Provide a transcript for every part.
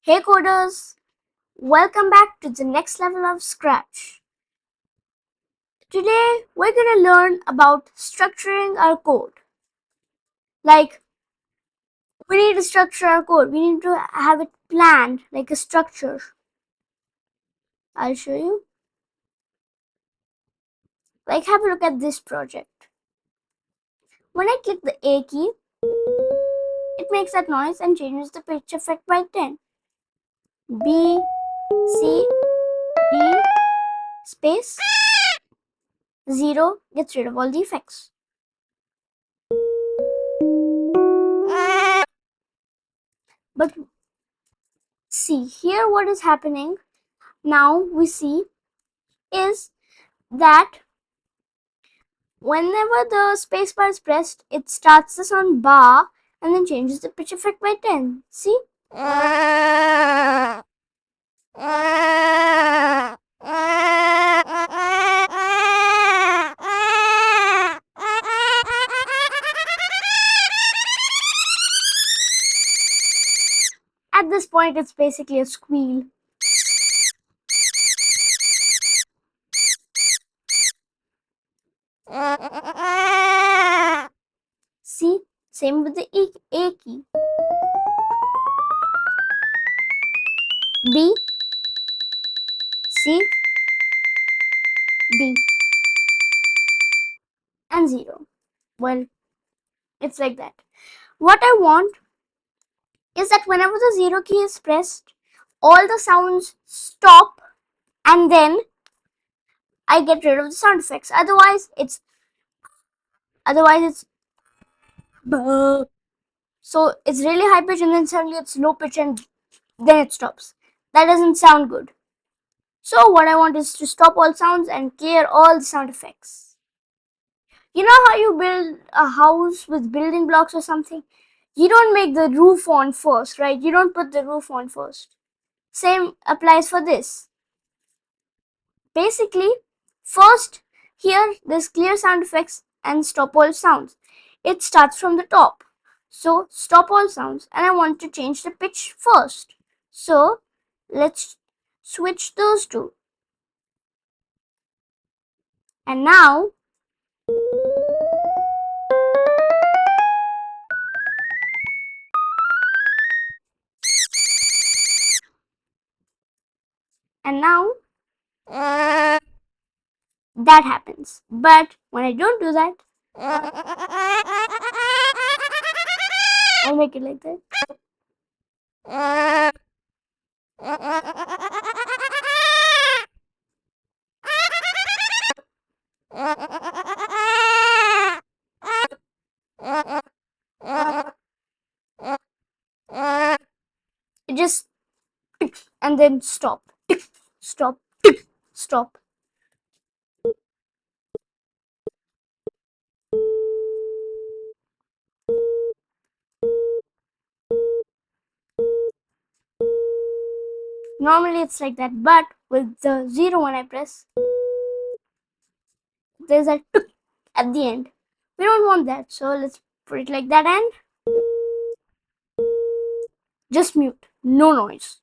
Hey coders, welcome back to the next level of Scratch. Today we're gonna learn about structuring our code. Like, we need to structure our code, we need to have it planned like a structure. I'll show you. Like, have a look at this project. When I click the A key, it makes that noise and changes the pitch effect by 10. B, C, D, space, 0 gets rid of all the effects. But see, here what is happening now we see is that whenever the spacebar is pressed, it starts the sound bar and then changes the pitch effect by 10. See? At this point, it's basically a squeal. See? Same with the A key. B, C, D, and 0. Well, it's like that. What I want is that whenever the 0 key is pressed, all the sounds stop and then I get rid of the sound effects. Otherwise it's so it's really high pitch and then suddenly it's low pitch and then it stops. That doesn't sound good. So what I want is to stop all sounds and clear all the sound effects. You know how you build a house with building blocks or something? You don't make the roof on first, right? You don't put the roof on first. Same applies for this. Basically, first here there's clear sound effects and stop all sounds. It starts from the top. So stop all sounds and I want to change the pitch first. So let's switch those two. And now that happens. But when I don't do that, I'll make it like that. It just and then stop, stop, stop. Normally it's like that, but with the 0 when I press, there's a tuk at the end. We don't want that, so let's put it like that and just mute, no noise.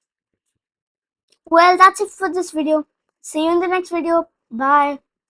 Well, that's it for this video. See you in the next video. Bye.